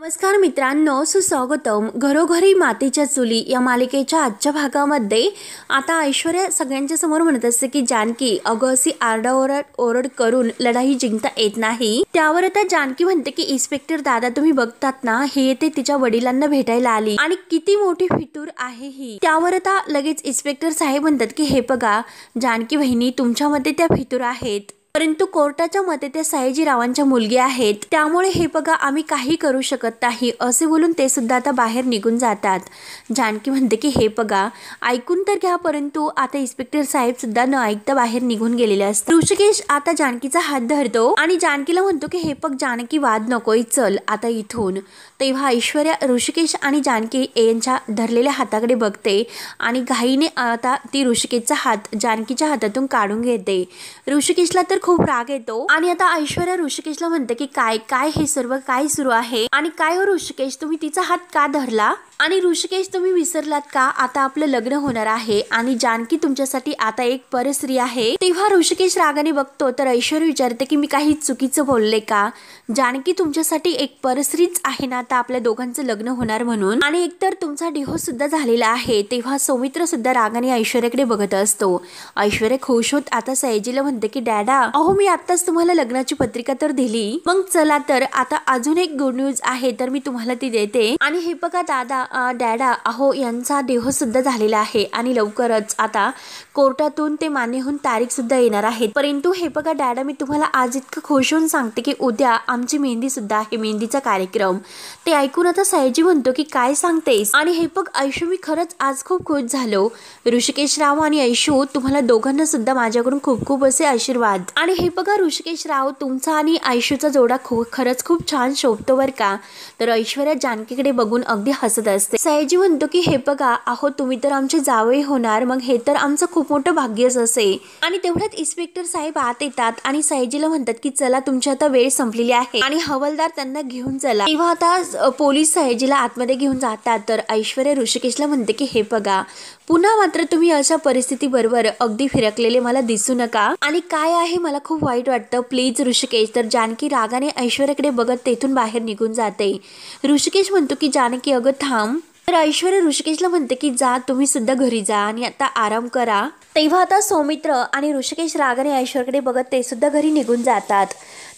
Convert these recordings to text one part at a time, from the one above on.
नमस्कार मित्रांनो, सुस्वागतम. घरोघरी मातीच्या चुली या मालिकेच्या आजच्या भागामध्ये आता ऐश्वर्या सगळ्यांच्या समोर म्हणत असते की जानकी अगं अशी आरडाओरड करून लढाई जिंकता येत नाही. त्यावर आता जानकी म्हणते की इन्स्पेक्टर दादा तुम्ही बघतात ना, हे येते तिच्या वडिलांना भेटायला आली आणि किती मोठी फितूर आहे ही. त्यावर आता लगेच इन्स्पेक्टर साहेब म्हणतात की हे बघा जानकी बहिणी, तुमच्या मध्ये त्या फितूर आहेत, परंतु कोर्टाच्या मते त्या सयाजीरावांच्या मुलगी आहेत, त्यामुळे हे बघा आम्ही काही करू शकत नाही असे बोलून ते सुद्धा आता बाहेर निघून जातात. जानकी म्हणते की हे बघा ऐकून तर घ्या, परंतु आता इन्स्पेक्टर साहेब सुद्धा न ऐकता बाहेर निघून गेलेले असतात. ऋषिकेश आता जानकीचा हात धरतो आणि जानकीला म्हणतो की हे बघ जानकी, वाद नकोय, चल आता इथून. तेव्हा ऐश्वर्या ऋषिकेश आणि जानकी यांच्या धरलेल्या हाताकडे बघते आणि घाईने आता ती ऋषिकेशचा हात जानकीच्या हातातून काढून घेते. ऋषिकेशला तर खूप राग येतो आणि आता ऐश्वर्या ऋषिकेशला म्हणते की काय काय हे सर्व काय सुरू आहे आणि काय हो ऋषिकेश, तुम्ही तिचा हात का धरला आणि ऋषिकेश तुम्ही विसरलात का आता आपलं लग्न होणार आहे आणि जानकी तुमच्यासाठी आता एक परस्त्री आहे. तेव्हा ऋषिकेश रागाने बघतो तर ऐश्वर्या विचारते की मी काही चुकीचं बोलले का? जानकी तुमच्यासाठी एक परस्त्रीच आहे ना, आता आपल्या दोघांचं लग्न होणार म्हणून, आणि एकतर तुमचा डिव्होर्स सुद्धा झालेला आहे. तेव्हा सौमित्र सुद्धा रागाने ऐश्वर्याकडे बघत असतो. ऐश्वर्या खुश होत आता सयाजीला म्हणते की डॅडा अहो मी आत्ताच तुम्हाला लग्नाची पत्रिका तर दिली, मग चला तर आता अजून एक गुड न्यूज आहे तर मी तुम्हाला ती देते. आणि हे बघा दादा डॅडा अहो यांचा डिव्होर्स सुद्धा झालेला आहे आणि लवकरच आता कोर्टातून ते मान्य होऊन तारीख सुद्धा येणार आहे. परंतु हे बघा डॅडा, मी तुम्हाला आज इतकं खुश होऊन सांगते की उद्या आमची मेहंदी सुद्धा आहे, मेहंदीचा कार्यक्रम. ते ऐकून आता सयाजी म्हणतो की काय सांगतेस? आणि हे बघ ऐशू, मी खरंच आज खूप खुश झालो. ऋषिकेश राव आणि ऐशू तुम्हाला दोघांना सुद्धा माझ्याकडून खूप खूप असे आशीर्वाद. आणि हे बघा ऋषिकेश राव, तुमचा आणि ऐशूचा जोडा खरंच खूप छान शोभतो बर का. तर ऐश्वर्या जानकीकडे बघून अगदी हसत असते. सयाजी म्हणतो की हे बघा अहो तुम्ही तर आमचे जावई होणार, मग हे तर आमचं खूप मोठं भाग्यच असे. आणि तेवढ्यात इन्स्पेक्टर साहेब आत येतात आणि सयाजीला म्हणतात की चला तुमची आता वेळ संपलेली आहे आणि हवालदार त्यांना घेऊन चला. तेव्हा आता पोलीस सयाजीला आतमध्ये घेऊन जातात. तर ऐश्वर्या ऋषिकेशला म्हणते की हे बघा पुन्हा मात्र तुम्ही अशा परिस्थिती बरोबर अगदी फिरकलेले मला दिसू नका आणि काय आहे मला खूप वाईट वाटतं, प्लीज ऋषिकेश. तर जानकी रागाने ऐश्वर्याकडे बघत तेथून बाहेर निघून जाते. ऋषिकेश म्हणतो की जानकी अगं थांब. तर ऐश्वर्या ऋषिकेशला म्हणते की जा तुम्ही सुद्धा घरी जा आणि आता आराम करा. तेव्हा आता सौमित्र आणि ऋषिकेश रागाने ऐश्वर्याकडे बघत ते सुद्धा घरी निघून जातात.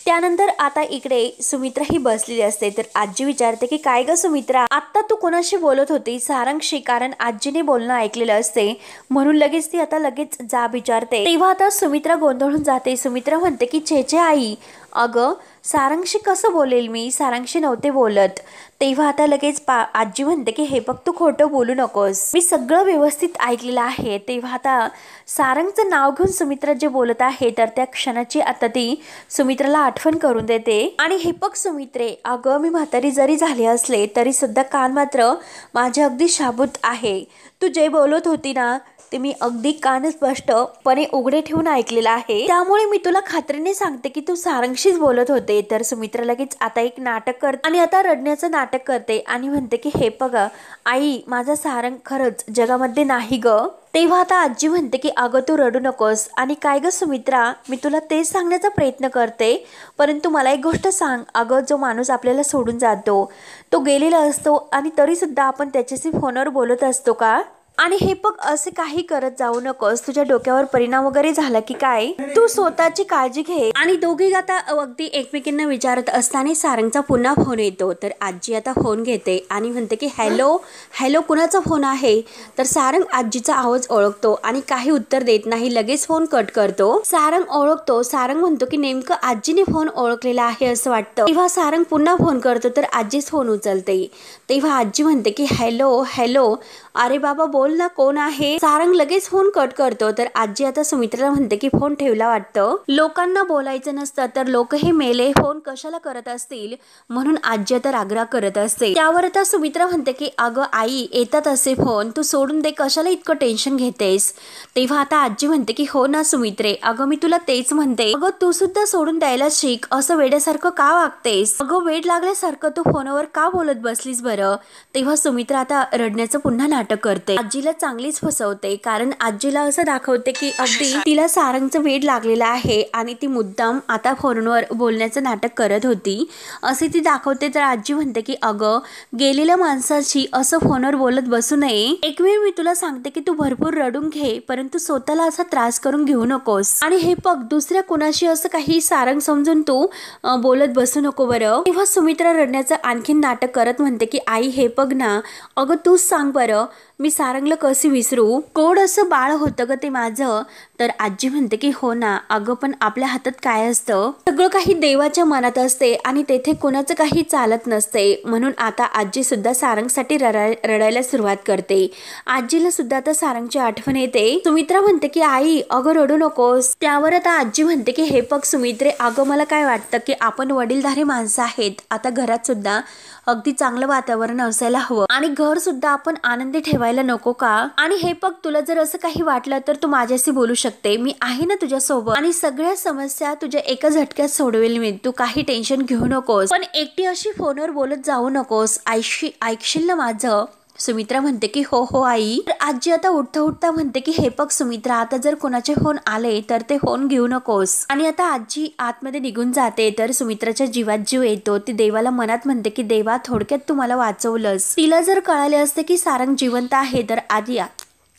त्यानंतर आता इकडे सुमित्रा ही बसलेली असते. तर आजी विचारते की काय ग सुमित्रा, आता तू कोणाशी बोलत होती? सारंगशी, कारण आजीने बोलणं ऐकलेलं असते म्हणून लगेच ती आता लगेच जा विचारते. तेव्हा आता सुमित्रा गोंधळून जाते. सुमित्रा म्हणते की छे आई, अगं सारंगशी कसं बोलेल मी, सारंगशी नव्हते बोलत. तेव्हा आता लगेच आजी म्हणते की हे बघ तू खोटं बोलू नकोस, मी सगळं व्यवस्थित ऐकलेलं आहे. तेव्हा आता सारंगचं नाव घेऊन सुमित्रा जे बोलत आहे तर त्या क्षणाची आता ती सुमित्राला आठवण करून देते. आणि हे बघ सुमित्रे, अगं मी म्हातारी जरी झाले असले तरी सुद्धा कान मात्र माझे अगदी शाबूत आहे. तू जे बोलत होती ना ते मी अगदी कान स्पष्टपणे उघडे ठेवून ऐकलेलं आहे, त्यामुळे मी तुला खात्रीने सांगते की तू सारंगशीच बोलत होते. तर सुमित्रा लगेच आता एक नाटक करते आणि आता रडण्याचं नाटक करते आणि म्हणते की हे बघा आई, माझा सारंग खरंच जगामध्ये नाही ग. तेव्हा आता आजी म्हणते की अगं तू रडू नकोस. आणि काय ग सुमित्रा, मी तुला तेच सांगण्याचा प्रयत्न करते, परंतु मला एक गोष्ट सांग, अगं जो माणूस आपल्याला सोडून जातो तो गेलेला असतो आणि तरी सुद्धा आपण त्याच्याशी फोनवर बोलत असतो का? आणि हे बघ असे काही करत जाऊ नकोस, तुझ्या डोक्यावर परिणाम वगैरे झाला की काय, तू स्वतःची काळजी घे. आणि दोघे आता अगदी एकमेकींना विचारत असताना सारंगचा पुन्हा फोन येतो. तर आजी आता फोन घेते आणि म्हणते की हॅलो हॅलो, कुणाचा फोन आहे? तर सारंग आजीचा आवाज ओळखतो आणि काही उत्तर देत नाही, लगेच फोन कट करतो. सारंग ओळखतो, सारंग म्हणतो की नेमकं आजीने फोन ओळखलेला आहे असं वाटतं. तेव्हा सारंग पुन्हा फोन करतो तर आजीच फोन उचलते. तेव्हा आजी म्हणते की हॅलो हॅलो, अरे बाबा बोल ना, कोण आहे? सारंग लगेच फोन कट करतो. तर आजी आता सुमित्राला म्हणते की फोन ठेवला वाटतं, लोकांना बोलायचं नसतं तर लोक हे मेले फोन कशाला करत असतील, म्हणून आजी आता रागराग करत असते. त्यावर आता सुमित्रा म्हणते की अगं आई, येतात असे फोन, तू सोडून दे, कशाला इतकं टेन्शन घेतेस? तेव्हा आता आजी म्हणते की हो ना सुमित्रे, अगं मी तुला तेच म्हणते, अगं तू सुद्धा सोडून द्यायला शिक, असं वेड्यासारखं का वागतेस? अगं वेड लागल्यासारखं तू फोनवर का बोलत बसलीस बरं? तेव्हा सुमित्रा आता रडण्याचं पुन्हा नाटक करते, आजीला चांगलीच फसवते, कारण आजीला असं दाखवते की अगदी तिला सारंगचं वेड लागलेलं आहे आणि ती मुद्दाम आता फोनवर बोलण्याचं नाटक करत होती असे ती दाखवते. तर आजी म्हणते की अगं, गेलेल्या माणसाची असं फोनवर बोलत बसू नये. एक वेळ मी तुला सांगते की तू भरपूर रडून घे, परंतु स्वतःला असा त्रास करून घेऊ नकोस. आणि हे बघ, दुसऱ्या कुणाशी असं काही सारंग समजून तू बोलत बसू नको बरं. तेव्हा सुमित्रा रडण्याचं आणखीन नाटक करत म्हणते की आई हे बघ ना, अगं तूच सांग बरं, मी सारंगला कशी विसरू? कोड असं बाळ होतं ग ते माझं. तर आजी म्हणते की हो ना अगं, पण आपल्या हातात काय असतं, सगळं काही देवाच्या मनात असते आणि तेथे कोणाचं काही चालत नसते. म्हणून आता आजी सुद्धा सारंगसाठी रडायला सुरुवात करते. आजीला सुद्धा आता सारंगची आठवण येते. सुमित्रा म्हणते की आई अगं रडू नकोस. त्यावर आता आजी म्हणते की हे बघ सुमित्रे, अगं मला काय वाटतं की आपण वडीलधारी माणसं आहेत, आता घरात सुद्धा अगदी चांगलं वातावरण असायला हवं आणि घर सुद्धा आपण आनंदी ठेवायला नको का? आणि हे बघ, तुला जर असं काही वाटलं तर तू माझ्याशी बोलू शकते, मी आहे ना तुझ्या सोबत आणि सगळ्या समस्या तुझ्या एका झटक्यात सोडवेल मी, तू काही टेन्शन घेऊ नकोस. पण एकटी अशी फोनवर बोलत जाऊ नकोस, ऐकशील ना माझं? सुमित्रा म्हणते की हो हो आई. आजी आता उठता उठता म्हणते की हे बघ सुमित्रा, आता जर कोणाचे फोन आले तर ते फोन घेऊ नकोस. आणि आता आजी आतमध्ये निघून जाते. तर सुमित्राच्या जीवात जीव येतो. ती देवाला मनात म्हणते की देवा, थोडक्यात तू मला वाचवलंस. तिला जर कळाले असते की सारंग जिवंत आहे तर आधी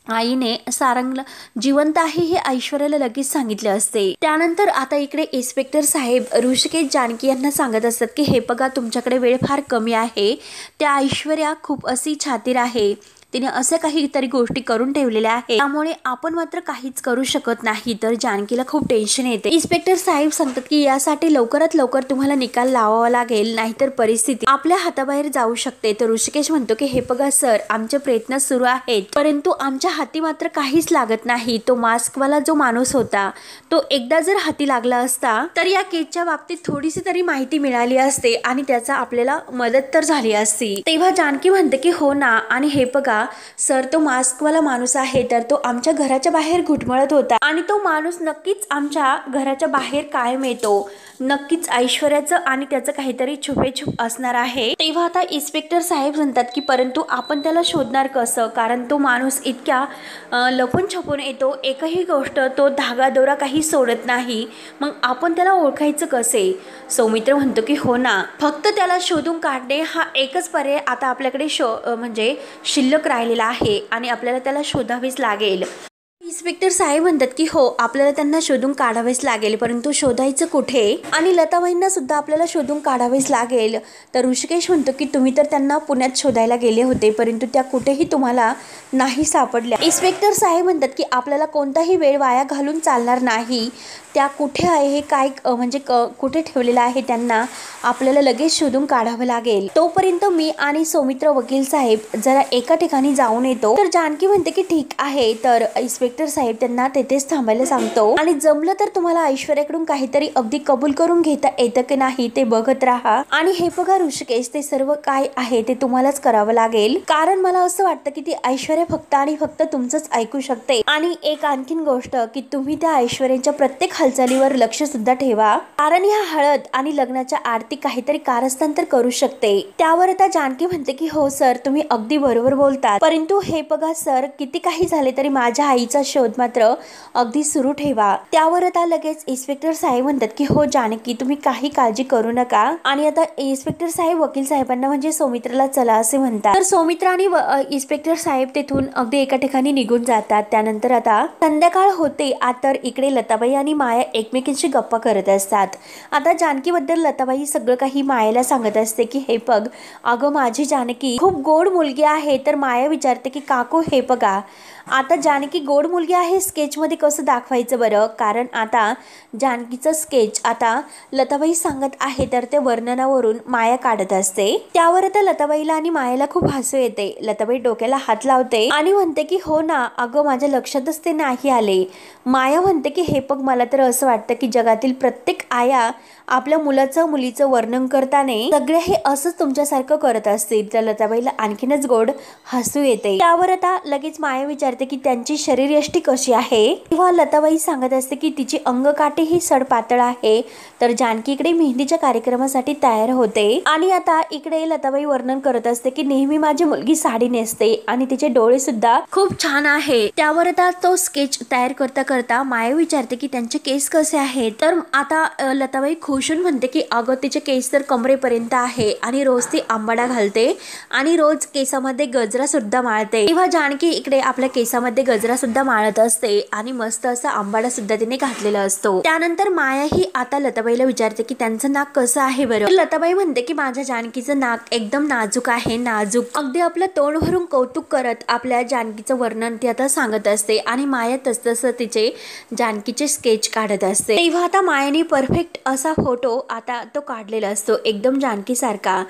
आईने सारंगला जिवंत आहे हे ऐश्वर्याला लगेच सांगितले असते. त्यानंतर आता इकडे इन्स्पेक्टर साहेब ऋषिकेश जानकी यांना सांगत असतात की हे बघा, तुमच्याकडे वेळ फार कमी आहे. त्या ऐश्वर्या खूप अशी छातीर आहे, तिने असे काहीतरी गोष्टी करून ठेवलेल्या आहेत, त्यामुळे आपण मात्र काहीच करू शकत नाही. तर जानकीला खूप टेन्शन येते. इन्स्पेक्टर साहेब सांगतात की यासाठी लवकरात लवकर तुम्हाला निकाल लावावा लागेल, नाहीतर परिस्थिती आपल्या हाताबाहेर जाऊ शकते. तर ऋषिकेश म्हणतो की हे बघा सर, आमचे प्रयत्न सुरू आहेत, परंतु आमच्या हाती मात्र काहीच लागत नाही. तो मास्कवाला जो माणूस होता तो एकदा जर हाती लागला असता तर या केसच्या बाबतीत थोडीशी तरी माहिती मिळाली असते आणि त्याचा आपल्याला मदत तर झाली असती. तेव्हा जानकी म्हणते की हो ना, आणि हे बघा सर, तो मास्कवाला माणूस आहे तर तो आमच्या घराच्या बाहेर घुटमळत होता आणि तो माणूस नक्कीच आमच्या घराच्या बाहेर कायम येतो. नक्कीच ऐश्वर्याचं आणि त्याचं काहीतरी छुपेछुप असणार आहे. तेव्हा आता इन्स्पेक्टर साहेब म्हणतात की परंतु आपण त्याला शोधणार कसं, कारण तो माणूस इतक्या लपून छपून येतो, एकही गोष्ट तो धागा दोरा काही सोडत नाही, मग आपण त्याला ओळखायचं कसे? सौमित्र म्हणतो की हो ना, फक्त त्याला शोधून काढणे हा एकच पर्याय आता आपल्याकडे म्हणजे शिल्लक राहिलेला आहे आणि आपल्याला त्याला शोधावेच लागेल. इन्स्पेक्टर साहेब म्हणतात की हो, आपल्याला त्यांना शोधून काढावेच लागेल, परंतु शोधायचं कुठे? आणि लताबाईंना सुद्धा आपल्याला शोधून काढावेच लागेल. तर ऋषिकेश म्हणतो की तुम्ही तर त्यांना पुण्यात शोधायला गेले होते, परंतु त्या कुठेही तुम्हाला नाही सापडल्या. इन्स्पेक्टर साहेब म्हणतात की आपल्याला कोणताही वेळ वाया घालून चालणार नाही. त्या कुठे आहे हे काय म्हणजे कुठे ठेवलेलं आहे त्यांना आपल्याला लगेच शोधून काढावं लागेल. तोपर्यंत मी आणि सौमित्र वकील साहेब जरा एका ठिकाणी जाऊन येतो. तर जानकी म्हणते की ठीक आहे. तर इन्स्पेक्टर साहेब त्यांना तेथेच थांबायला सांगतो आणि जमलं तर तुम्हाला ऐश्वर्याकडून काहीतरी अगदी कबूल करून घेता येतं की नाही ते बघत राहा. आणि हे बघा ऋषिकेश, ते सर्व काय आहे ते तुम्हालाच करावं लागेल, कारण मला असं वाटतं की ती ऐश्वर्या फक्त आणि फक्त तुमचंच ऐकू शकते. आणि एक आणखीन गोष्ट की तुम्ही त्या ऐश्वर्याच्या प्रत्येक हालचालीवर लक्ष सुद्धा ठेवा, कारण या हळद आणि लग्नाच्या आरती काहीतरी कारस्थान तर करू शकते. त्यावर आता जानकी म्हणते की हो सर, तुम्ही अगदी बरोबर बोलतात, परंतु हे बघा सर, किती काही झाले तरी माझ्या आईचा शोध मात्र अगदी सुरू ठेवा. त्यावर आता लगेच इन्स्पेक्टर साहेब म्हणतात की हो जानकी, तुम्ही काही काळजी करू नका. आणि आता इन्स्पेक्टर साहेब वकील साहेबांना म्हणजे सौमित्राला चला असे म्हणतात. तर सौमित्र आणि इन्स्पेक्टर साहेब तेथून अगदी एका ठिकाणी निघून जातात. त्यानंतर आता संध्याकाळ होते. तर इकडे लताबाई आणि माया एकमेकींशी गप्पा करत असतात. आता जानकीबद्दल लताबाई सगळं काही मायाला सांगत असते की हे बघ अगं, माझी जानकी खूप गोड मुलगी आहे. तर माया विचारते की काकू हे बघा, आता जानकी गोड मुलगी आहे स्केचमध्ये कसं दाखवायचं बरं, कारण आता जानकीचं स्केच आता लताबाई सांगत आहे तर ते वर्णनावरून माया काढत असते. त्यावर आता लताबाईला आणि मायाला खूप हसू येते. लताबाई डोक्याला हात लावते आणि म्हणते की हो ना अगं, माझ्या लक्षातच ते नाही आले. माया म्हणते की हे बघ, मला तर असं वाटतं की जगातील प्रत्येक आया आपल्या मुलाचं मुलीचं वर्णन करताना सगळे हे असंच तुमच्यासारखं करत असतील. तर लताबाईला आणखीनच गोड हसू येते. त्यावर आता लगेच माया विचारते की त्यांची शरीर अंत्येष्टी कशी आहे। तेव्हा लताबाई सांगत असते की तिची अंगकाठी ही सडपातळ आहे। तर जानकी इकडे मेहंदीच्या कार्यक्रमासाठी तयार होते आणि आता इकडे लताबाई वर्णन करत असते की नेहमी माझी मुलगी साडी नेसते आणि तिचे डोळे सुद्धा खूप छान आहे। त्यावर आता तो स्केच तयार करता करता माया विचारते की त्यांचे केस कसे आहेत। तर आता लताबाई खुश होऊन म्हणते की अगं तिचे केस तर कमरेपर्यंत आहे आणि रोज ती आंबाडा घालते आणि रोज केसामध्ये गजरा सुद्धा माळते। तेव्हा जानकी इकडे आपल्या केसामध्ये गजरा सुद्धा माळत असते आणि मस्त असा आंबाडा सुद्धा तिने घातलेला असतो। त्यानंतर माया ही आता लताबाईला विचारते की त्यांचं नाक कसं आहे बरं। लताबाई म्हणते की माझ्या जानकीचं नाक एकदम नाजूक आहे, नाजूक। अगदी आपलं तोंड भरून कौतुक करत आपल्या जानकीचं वर्णन ती आता सांगत असते आणि माया तसतसं तिचे जानकीचे स्केच काढत असते। तेव्हा आता मायाने परफेक्ट असा फोटो आता तो काढलेला असतो एकदम जानकी सारखा।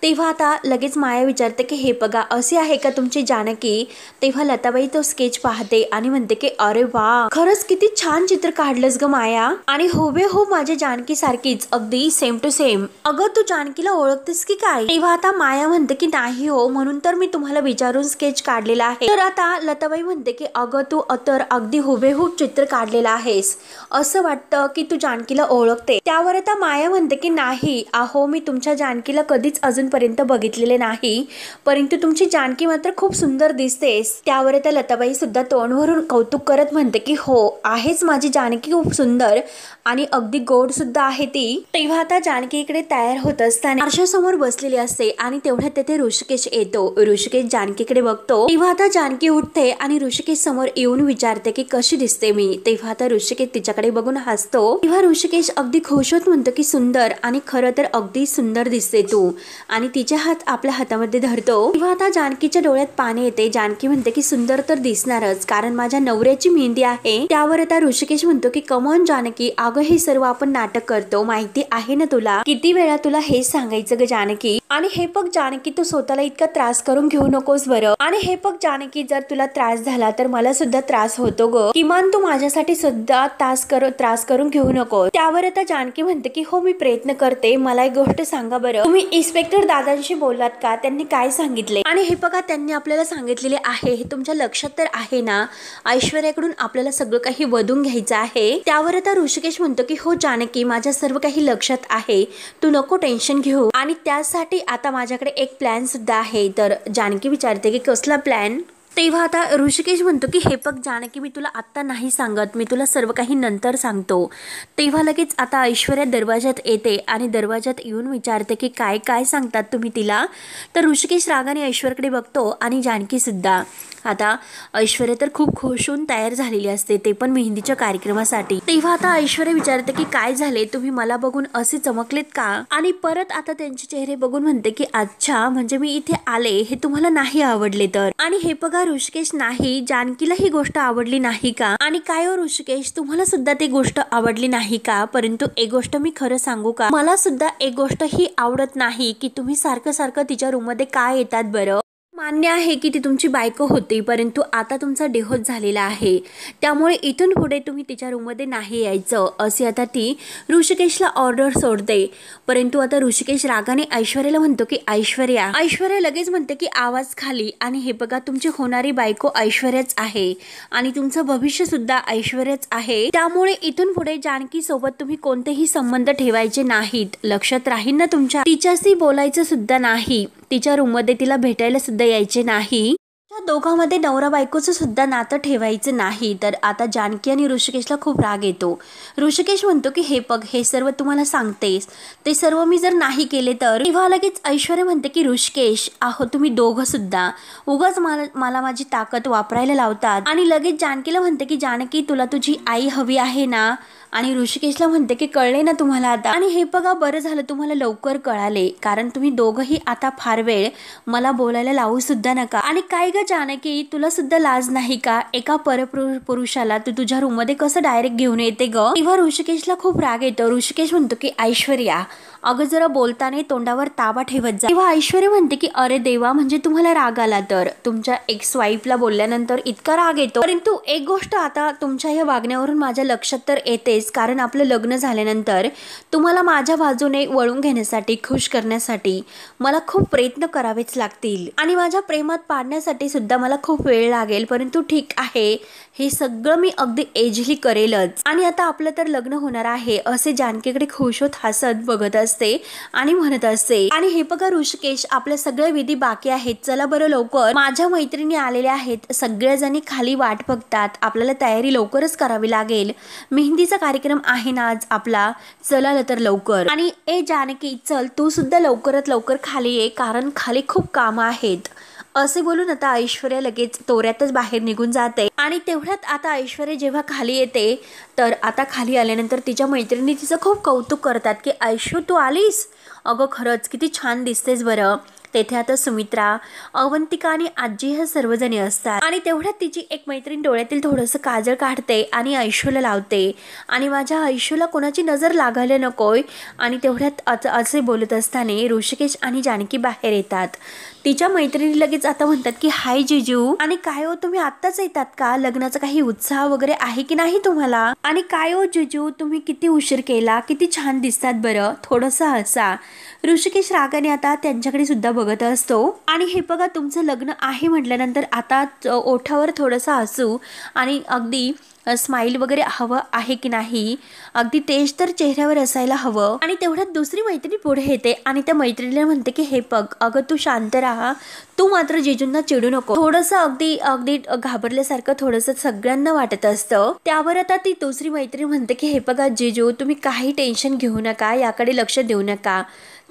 तेव्हा आता लगेच माया विचारते की हे बघा अशी आहे का तुमची जानकी। तेव्हा लताबाई तो स्केच पाहते आणि म्हणते की अरे वा, खरंच किती छान चित्र काढलंस ग माया आणि हुबेहूब माझ्या जानकी सारखीच, अगदी सेम टू सेम। अगं तू जानकीला ओळखतेस की काय। तेव्हा आता माया म्हणते की नाही हो, म्हणून तर मी तुम्हाला विचारून स्केच काढलेला आहे। तर आता लताबाई म्हणते की अगं तू तर अगदी हुबेहूब चित्र काढलेलं आहेस, असं वाटतं की तू जानकीला ओळखते। त्यावर आता माया म्हणते की नाही अहो, मी तुमच्या जानकीला कधीच अजून पर्यंत बघितलेले नाही, परंतु तुमची जानकी मात्र खूप सुंदर दिसतेस। त्यावर त्या लताबाई सुद्धा तोंड भरून कौतुक करत म्हणते की हो आहेच, माझी जानकी खूप सुंदर आणि अगदी गोड सुद्धा आहे ती। तेव्हा आता जानकी इकडे तयार होत असताना आरशासमोर बसलेली असते आणि तेवढ्यात तेथे ऋषिकेश येतो। ऋषिकेश जानकीकडे बघतो तेव्हा आता जानकी उठते आणि ऋषिकेश समोर येऊन विचारते की कशी दिसते मी। तेव्हा आता ऋषिकेश तिच्याकडे बघून हसतो। तेव्हा ऋषिकेश अगदी खुश होत म्हणतो की सुंदर, आणि खरं तर अगदी सुंदर दिसते तू, आणि तिचे हात आपल्या हातामध्ये धरतो। तेव्हा आता जानकीच्या डोळ्यात पाणी येते। जानकी म्हणते की सुंदर तर दिसणारच, कारण माझ्या नवऱ्याची मेहंदी आहे। त्यावर आता ऋषिकेश म्हणतो की कमॉन जानकी, अगं हे सर्व आपण नाटक करतो, माहिती आहे ना तुला, किती वेळा तुला हेच सांगायचं ग जानकी। आणि हे बघ जानकी, तू स्वतःला इतका त्रास करून घेऊ नकोस बरं। आणि हे बघ जानकी, जर तुला त्रास झाला तर मला सुद्धा त्रास होतो ग, किमान तू माझ्यासाठी सुद्धा त्रास करून घेऊ नको। त्यावर आता जानकी म्हणते की हो मी प्रयत्न करते, मला एक गोष्ट सांगा बरं, तुम्ही इन्स्पेक्टर दादांशी बोललात का, त्यांनी काय सांगितले। आणि हे बघा त्यांनी आपल्याला सांगितलेले आहे, हे तुमच्या लक्षात तर आहे ना, ऐश्वर्याकडून आपल्याला सगळं काही वधून घ्यायचं आहे। त्यावर आता ऋषिकेश म्हणतो की हो जानकी, माझ्या सर्व काही लक्षात आहे, तू नको टेन्शन घेऊ, आणि त्यासाठी आता माझ्याकडे एक प्लॅन सुद्धा आहे। तर जानकी विचारते की कसला प्लॅन। तेव्हा आता ऋषिकेश म्हणतो की हे बघ जानकी, मी तुला आत्ता नाही सांगत, मी तुला सर्व काही नंतर सांगतो। तेव्हा लगेच आता ऐश्वर्या दरवाजात येते आणि दरवाजात येऊन विचारते की काय काय सांगतात तुम्ही तिला। तर ऋषिकेश रागाने ऐश्वर्याकडे बघतो आणि जानकी सुद्धा। आता ऐश्वर्या तर खूप खुश होऊन तयार झालेली असते, ते पण मेहंदीच्या कार्यक्रमासाठी। तेव्हा आता ऐश्वर्या विचारते की काय झाले, तुम्ही मला बघून असे चमकलेत का। आणि परत आता त्यांचे चेहरे बघून म्हणते की अच्छा, म्हणजे मी इथे आले हे तुम्हाला नाही आवडले तर। आणि हे बघा ऋषिकेश, नाही जानकीला ही गोष्ट आवडली नाही का। आणि काय हो ऋषिकेश, तुम्हाला सुद्धा ती गोष्ट आवडली नाही का। परंतु एक गोष्ट मी खरं सांगू का, मला सुद्धा एक गोष्ट ही आवडत नाही की तुम्ही सारखं सारखं तिच्या रूम मध्ये काय येतात बरं। मान्य आहे की ती तुमची बायको होती, परंतु आता तुमचा डिव्होर्स झालेला आहे, त्यामुळे इथून पुढे तुम्ही तिच्या रूममध्ये नाही यायचं, असे आता ती ऋषिकेशला ऑर्डर सोडते। परंतु आता ऋषिकेश रागाने ऐश्वर्याला म्हणतो की ऐश्वर्या लगेच म्हणते की आवाज खाली। आणि हे बघा तुमची होणारी बायको ऐश्वर्याच आहे आणि तुमचं भविष्य सुद्धा ऐश्वर्याच आहे, त्यामुळे इथून पुढे जानकी सोबत तुम्ही कोणतेही संबंध ठेवायचे नाहीत, लक्षात राहील ना तुमच्या। तिच्याशी बोलायचं सुद्धा नाही, तिच्या रूम मध्ये तिला भेटायला सुद्धा यायचे नाही, त्या दोघांमध्ये नवरा बायकोचं सुद्धा नातं ठेवायचं नाही। तर आता जानकी आणि ऋषिकेशला खूप राग येतो। ऋषिकेश म्हणतो की हे बघ, हे सर्व तुम्हाला सांगतेस, ते सर्व मी जर नाही केले तर। तेव्हा लगेच ऐश्वर्या म्हणते की ऋषिकेश, आहो तुम्ही दोघं सुद्धा उगाच मला माझी ताकद वापरायला लावतात। आणि लगेच जानकीला म्हणते की जानकी, तुला तुझी आई हवी आहे ना। आणि ऋषिकेशला म्हणते की कळले ना तुम्हाला आता। आणि हे बघा, बरं झालं तुम्हाला लवकर कळाले, कारण तुम्ही दोघंही आता फार वेळ मला बोलायला लावू सुद्धा नका। आणि काय ग जानकी, तुला सुद्धा लाज नाही का, एका परपुरुषाला तू तुझ्या रूम मध्ये कसं डायरेक्ट घेऊन येते ग। तेव्हा ऋषिकेशला खूप राग येतो। ऋषिकेश म्हणतो की ऐश्वर्या, अगं जरा बोलताना तोंडावर ताबा ठेवत जा। तेव्हा ऐश्वर्या म्हणते की अरे देवा, म्हणजे तुम्हाला राग आला तर तुमच्या एक्स वाईफला बोलल्यानंतर इतका राग येतो। परंतु एक गोष्ट आता तुमच्या या वागण्यावरून माझ्या लक्षात तर येतेच, कारण आपलं लग्न झाल्यानंतर तुम्हाला माझ्या बाजूने वळून घेण्यासाठी, खुश करण्यासाठी मला खूप प्रयत्न करावेच लागतील आणि माझ्या प्रेमात पाडण्यासाठी सुद्धा मला खूप वेळ लागेल। परंतु ठीक आहे, हे सगळं मी अगदी एजली करेलच आणि आता आपलं तर लग्न होणार आहे असे जानकीकडे खुश होत हसत बघत असते आणि म्हणत असते। आणि हे बघा ऋषिकेश, आपल्या सगळे विधी बाकी आहेत, चला बरं लवकर, माझ्या मैत्रिणी आलेल्या आहेत, सगळ्याजणी खाली वाट बघतात, आपल्याला तयारी लवकरच करावी लागेल, मेहंदीचा कार्यक्रम आहे ना आज आपला, चला तर लवकर। आणि ए जानकी चल, तू सुद्धा लवकरात लवकर खाली ये, कारण खाली खूप कामं आहेत असे बोलून आता ऐश्वर्या लगेच तोऱ्यातच बाहेर निघून जाते। आणि तेवढ्यात आता ऐश्वर्या जेव्हा खाली येते तर आता खाली आल्यानंतर तिच्या मैत्रिणी तिचं खूप कौतुक करतात की ऐशू तू आलीस, अगं खरंच किती छान दिसतेस बरं। तेथे आता सुमित्रा, अवंतिका आणि आजी ह्या सर्वजणी असतात आणि तेवढ्यात तिची एक मैत्रीण डोळ्यातील थोडंसं काजळ काढते आणि ऐशूला लावते आणि माझ्या ऐशूला कोणाची नजर लागायला नकोय। आणि तेवढ्यात असे बोलत असताना ऋषिकेश आणि जानकी बाहेर येतात। तिच्या मैत्रिणी लगेच आता म्हणतात की हाय जिजू, आणि काय हो तुम्ही आत्ताच येतात का, लग्नाचा काही उत्साह वगैरे आहे की नाही तुम्हाला, आणि काय हो जिजू तुम्ही किती उशीर केला, किती छान दिसतात बरं, थोडंसं हसा। ऋषिकेश रागाने आता त्यांच्याकडे सुद्धा बघत असतो आणि हे बघा तुमचं लग्न आहे म्हटल्यानंतर आता ओठावर थोडंसं हसू आणि अगदी स्माइल वगैरे हवं आहे की नाही, अगदी तेज तर चेहऱ्यावर असायला हवं। आणि तेवढ्यात दुसरी मैत्रिणी पुढे येते आणि त्या मैत्रिणीला म्हणते की हे बघ अगं तू शांत राहा, तू मात्र जिजूंना चिडू नको, थोडंसं अगदी घाबरल्यासारखं थोडंसं सगळ्यांना वाटत असतं। त्यावर आता ती दुसरी मैत्रीण म्हणते की हे बघा जिजू तुम्ही काही टेन्शन घेऊ नका, याकडे लक्ष देऊ नका,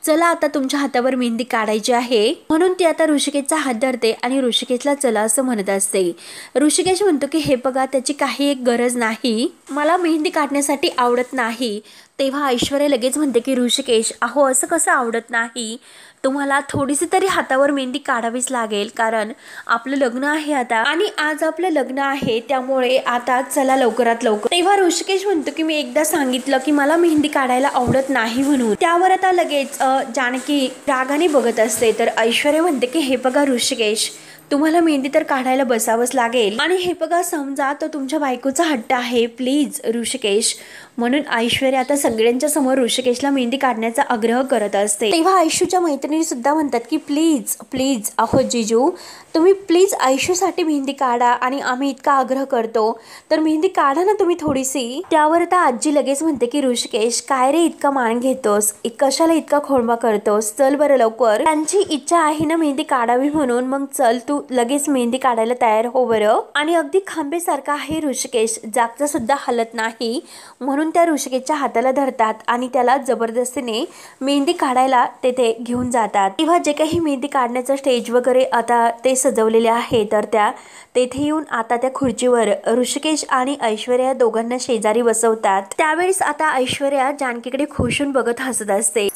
चला आता तुमच्या हातावर मेहंदी काढायची आहे। म्हणून ती आता ऋषिकेशचा हात धरते आणि ऋषिकेशला चला असं म्हणत असते। ऋषिकेश म्हणतो की हे बघा त्याची काही एक गरज नाही, मला मेहंदी काढण्यासाठी आवडत नाही। तेव्हा ऐश्वर्या लगेच म्हणते की ऋषिकेश अहो असं कसं आवडत नाही, तुम्हाला थोडीशी तरी हातावर मेहंदी काढावीच लागेल, कारण आपलं लग्न आहे आता आणि आज आपलं लग्न आहे, त्यामुळे आता चला लवकरात लवकर। तेव्हा ऋषिकेश म्हणतो की मी एकदा सांगितलं की मला मेहंदी काढायला आवडत नाही म्हणून। त्यावर आता लगेच जानकी रागाने बघत असते तर ऐश्वर्या म्हणते की हे बघा ऋषिकेश, तुम्हाला मेहंदी तर काढायला बसावंच लागेल आणि हे बघा समजा तो तुमच्या बायकोचा हट्ट आहे, प्लीज ऋषिकेश। म्हणून ऐश्वर्या आता सगळ्यांच्या समोर ऋषिकेशला मेहंदी काढण्याचा आग्रह करत असते। तेव्हा ऐशूच्या मैत्रिणी सुद्धा म्हणतात की प्लीज प्लीज अहो जिजू तुम्ही प्लीज ऐशूसाठी मेहंदी काढा आणि आम्ही इतका आग्रह करतो तर मेहंदी काढा ना तुम्ही थोडीशी। त्यावर आता आजी लगेच म्हणते की ऋषिकेश काय रे इतका मान घेतोस, कशाला इतका खोळंबा करतोस, चल बरं लवकर, त्यांची इच्छा आहे ना मेहंदी काढावी म्हणून, मग चल तू लगेच मेहंदी काढायला तयार हो बरं। आणि अगदी खांबेसारखा आहे ऋषिकेश, जागचा सुद्धा हलत नाही, म्हणून त्या ऋषिकेशच्या हाताला धरतात आणि त्याला जबरदस्तीने मेहंदी काढायला तेथे घेऊन जातात। तेव्हा जे काही मेहंदी काढण्याचं स्टेज वगैरे आता ते सजवलेले आहे तर त्या तेथे येऊन आता त्या खुर्चीवर ऋषिकेश आणि ऐश्वर्या दोघांना शेजारी बसवतात। त्यावेळेस आता ऐश्वर्या जानकीकडे खुशून बघत हसत असते।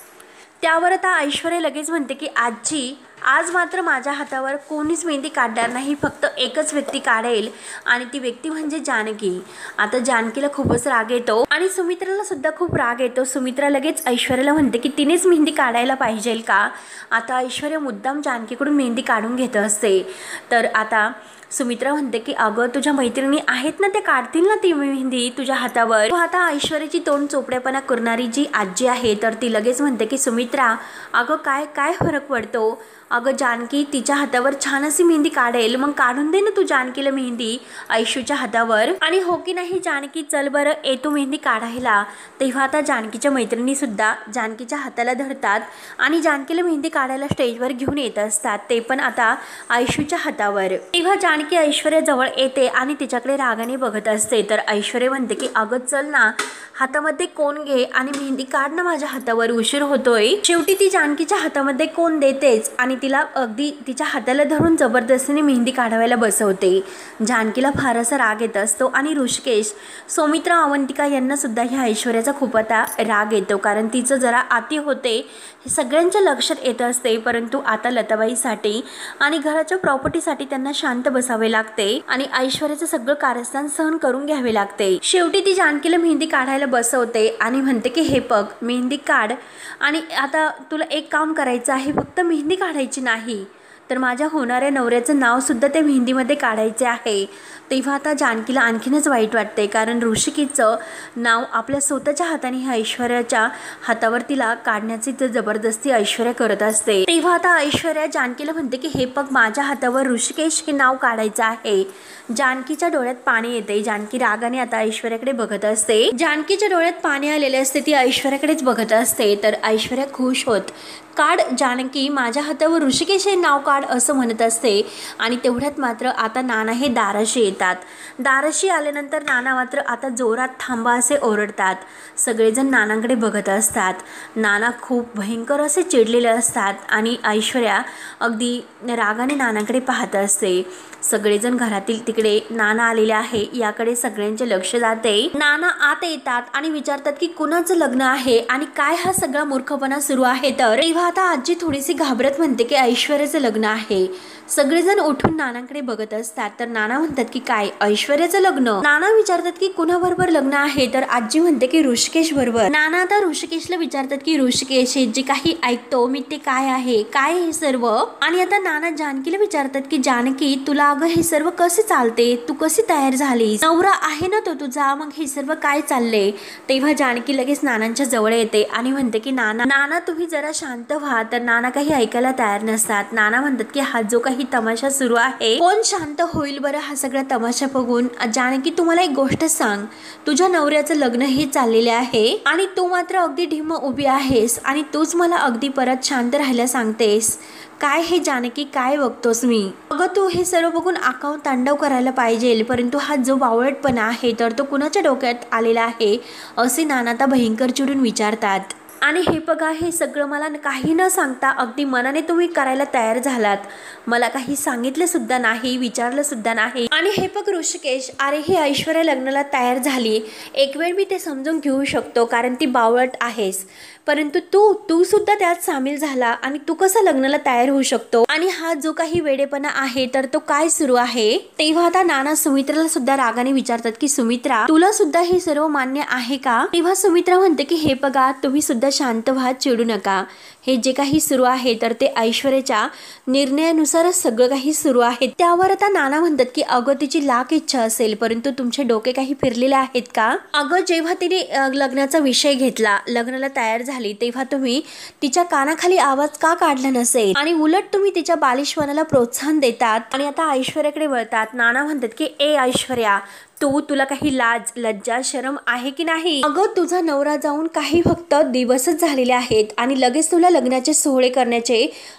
त्यावर आता ऐश्वर्या लगेच म्हणते की आजी आज मात्र माझ्या हातावर कोणीच मेहंदी काढणार नाही, फक्त एकच व्यक्ती काढेल आणि ती व्यक्ती म्हणजे जानकी। आता जानकीला खूपच राग येतो आणि सुमित्राला सुद्धा खूप राग येतो। सुमित्रा लगेच ऐश्वर्याला म्हणते की तिनेच मेहंदी काढायला पाहिजे का। आता ऐश्वर्या मुद्दाम जानकीकडून मेहंदी काढून घेत असते तर आता सुमित्रा म्हणते की अगं तुझ्या मैत्रिणी आहेत ना, ते काढतील ना ती मेहंदी तुझ्या हातावर। आता ऐश्वर्याची तोंड चोपड्यापणा करणारी जी आजी आहे तर ती लगेच म्हणते की सुमित्रा अगं काय काय फरक पडतो, अगं जानकी तिच्या हातावर छान अशी मेहंदी काढेल, मग काढून दे ना तू जानकीला मेहंदी ऐशूच्या हातावर। आणि हो की नाही जानकी चल बरं येतो मेहंदी काढायला। तेव्हा आता जानकीच्या मैत्रिणी सुद्धा जानकीच्या हाताला धरतात आणि जानकीला मेहंदी काढायला स्टेजवर घेऊन येत असतात, ते पण आता ऐशूच्या हातावर। तेव्हा जानकी ऐश्वर्या जवळ येते आणि तिच्याकडे रागाने बघत असते तर ऐश्वर्या म्हणते की अगं चल ना हातामध्ये कोण घे आणि मेहंदी काढ ना माझ्या हातावर, उशीर होतोय। शेवटी ती जानकीच्या हातामध्ये कोण देतेच आणि तिला अगदी तिच्या हाताला धरून जबरदस्तीने मेहंदी काढवायला बसवते। जानकीला फार असा राग येत असतो आणि ऋषिकेश, सौमित्रा, अवंतिका यांना सुद्धा ह्या ऐश्वर्याचा खूप आता राग येतो, कारण तिचं जरा अति होते हे सगळ्यांच्या लक्षात येत असते। परंतु आता लताबाईसाठी आणि घराच्या प्रॉपर्टीसाठी त्यांना शांत बसावे लागते आणि ऐश्वर्याचं सगळं कारस्थान सहन करून घ्यावे लागते। शेवटी ती जानकीला मेहंदी काढायला बसवते आणि म्हणते की हे बघ, मेहंदी काढ आणि आता तुला एक काम करायचं आहे, फक्त मेहंदी काढायची नाही तर माझ्या होणाऱ्या नवऱ्याचं नाव सुद्धा त्या मेहंदीमध्ये काढायचे आहे। तेव्हा आता जानकीला आणखीनच वाईट वाटते, कारण ऋषिकेचं नाव आपल्या स्वतःच्या हाताने ह्या ऐश्वर्याच्या हातावर तिला काढण्याची तर जबरदस्ती ऐश्वर्या करत असते। तेव्हा आता ऐश्वर्या जानकीला म्हणते की हे बघ, माझ्या हातावर ऋषिकेश हे नाव काढायचं आहे। जानकीच्या डोळ्यात पाणी येते। जानकी रागाने आता ऐश्वर्याकडे बघत असते। जानकीच्या डोळ्यात पाणी आलेले असते, ती ऐश्वर्याकडेच बघत असते। तर ऐश्वर्या खुश होत, काढ जानकी, माझ्या हातावर ऋषिकेश हे नाव काढ असं म्हणत असते। आणि तेवढ्यात मात्र आता नाना हे दाराशी येतात। दाराशी आल्यानंतर नाना मात्र आता जोरात थांबा असे ओरडतात। सगळेजण नानांकडे बघत असतात। नाना खूप भयंकर असे चिडलेले असतात आणि ऐश्वर्या अगदी रागाने नानांकडे पाहत असते। सगळेजण घरातील तिकडे नाना आलेले आहे याकडे सगळ्यांचे लक्ष जाते। नाना आत येतात आणि विचारतात की कुणाचं लग्न आहे आणि काय हा सगळा मूर्खपणा सुरू आहे। तर तेव्हा आता आजी थोडीशी घाबरत म्हणते की ऐश्वर्याचं लग्न आहे। सगळेजण उठून नानांकडे बघत असतात। तर नाना म्हणतात की काय, ऐश्वर्याचं लग्न? नाना विचारतात की कुणाबरोबर लग्न आहे? तर आजी म्हणते की ऋषिकेश बरोबर। नाना आता ऋषिकेशला विचारतात की ऋषिकेश, हे जे काही ऐकतो मी ते काय आहे, काय हे सर्व? आणि आता नाना जानकीला विचारतात की जानकी, तुला अगं हे सर्व कसे चालते, तू कशी तयार झालीस? नवरा आहे ना तो तुझा, मग हे सर्व काय चालले? तेव्हा जानकी लगेच नानांच्या जवळ येते आणि म्हणते की नाना तुम्ही जरा शांत व्हा। तर नाना काही ऐकायला तयार नसतात। नाना म्हणतात की हा जो काही तमाशा सुरू आहे, कोण शांत होईल बरं हा सगळा तमाशा बघून? जानकी, तुम्हाला एक गोष्ट सांग, तुझ्या नवऱ्याचं लग्न हे चाललेले आहे आणि तू मात्र अगदी ढिम्म उभी आहेस आणि तूच मला अगदी परत शांत राहायला सांगतेस। काय हे जानकी, काय बघतोस मी? अगं तू हे सर्व बघून आकाव तांडव करायला पाहिजे, परंतु हा जो बावळटपणा आहे तर तो कुणाच्या डोक्यात आलेला आहे असे नाना आता भयंकर चिडून विचारतात। आणि हे बघा, हे सगळं मला काही न सांगता अगदी मनाने तुम्ही करायला तयार झालात, मला काही सांगितलं सुद्धा नाही, विचारलं सुद्धा नाही। आणि हे बघ ऋषिकेश, अरे ही ऐश्वर्या लग्नाला तयार झाली, एक वेळ मी ते समजून घेऊ शकतो कारण ती बावळट आहेस, परंतु तू सुद्धा त्यात सामील झाला आणि तू कसा लग्नाला तयार होऊ शकतो? आणि हा जो काही वेडेपणा आहे तर तो काय सुरू आहे? तेव्हा आता नाना सुमित्राला सुद्धा रागाने विचारतात की सुमित्रा, तुला सुद्धा हे सर्व मान्य आहे का? तेव्हा सुमित्रा म्हणते की हे बघा, तुम्ही सुद्धा शांत व्हा, चिडू नका। हे जे काही सुरू आहे तर ते ऐश्वर्याच्या निर्णयानुसारच सगळं काही सुरू आहे। त्यावर आता नाना म्हणतात की अगं तिची लाख इच्छा असेल, परंतु तुमचे डोके काही फिरलेले आहेत का? अगं जेव्हा तिने लग्नाचा विषय घेतला, लग्नाला तयार झाली, तेव्हा तुम्ही तिच्या कानाखाली आवाज का काढला नसेल आणि उलट तुम्ही तिच्या बालिशपणाला प्रोत्साहन देतात। आणि आता ऐश्वर्याकडे वळतात। नाना म्हणतात की ए ऐश्वर्या, तुला काही लाज लज्जा शरम आहे की नाही? अगं तुझा नवरा जाऊन काही फक्त दिवसच झालेले आहेत आणि लगेच तुला लग्नाचे सोहळे करण्याचे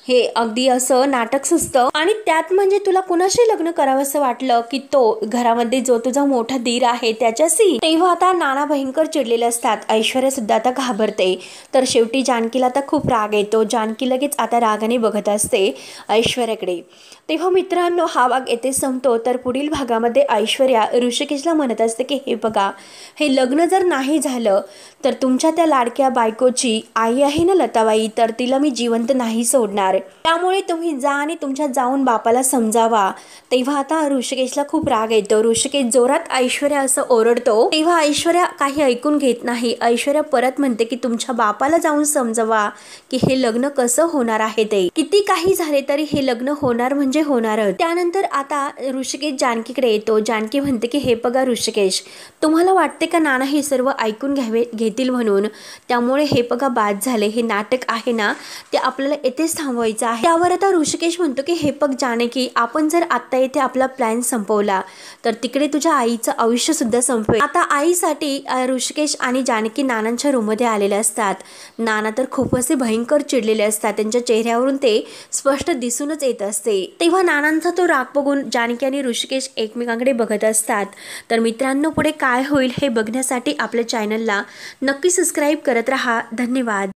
हे अगदी असं नाटक सुचतं आणि त्यात म्हणजे तुला कुणाशी लग्न करावं असं वाटलं की तो घरामध्ये जो तुझा मोठा दीर आहे त्याच्याशी? तेव्हा आता नाना भयंकर चिडलेले असतात। ऐश्वर्या सुद्धा आता घाबरते। तर शेवटी जानकीला आता खूप राग येतो। जानकी लगेच आता रागाने बघत असते ऐश्वर्याकडे। तेव्हा मित्रांनो, हा भाग येथे संपतो। तर पुढील भागामध्ये ऐश्वर्या ऋषिकेशला म्हणत असते की हे बघा, हे लग्न जर नाही झालं तर तुमच्या त्या लाडक्या बायकोची आई आहे ना लताबाई, तर तिला मी जिवंत नाही सोडणार, त्यामुळे तुम्ही जा आणि तुमच्या जाऊन बापाला समजावा। तेव्हा आता ऋषिकेशला खूप राग येतो। ऋषिकेश जोरात ऐश्वर्या असं ओरडतो, तेव्हा ऐश्वर्या काही ऐकून घेत नाही। ऐश्वर्या परत म्हणते की तुमच्या बापाला जाऊन समजावा की हे लग्न कसं होणार आहे, ते किती काही झाले तरी हे लग्न होणार म्हणजे होणारच। त्यानंतर आता ऋषिकेश जानकीकडे येतो। जानकी म्हणते की हे बघा ऋषिकेश, तुम्हाला वाटते का नाना हे सर्व ऐकून घेतील म्हणून? त्यामुळे हे बघा, बाद झाले, हे नाटक आहे ना ते आपल्याला येथेच थांबवायचं आहे। त्यावर आता ऋषिकेश म्हणतो की हे बघ जानकी, आपण जर आता इथे आपला प्लॅन संपवला तर तिकडे तुझ्या आईचं आयुष्य सुद्धा संपवेल। आता आईसाठी ऋषिकेश आणि जानकी नानांच्या रूममध्ये आलेले असतात। नाना तर खूप असे भयंकर चिडलेले असतात, त्यांच्या चेहऱ्यावरून ते स्पष्ट दिसूनच येत असते। तेव्हा नानांचा तो राग बघून जानकी आणि ऋषिकेश एकमेकांकडे बघत असतात। तर मित्रांनो, पुढे काय होईल हे बघण्यासाठी आपल्या चॅनलला नक्की सबस्क्राईब करत राहा। धन्यवाद।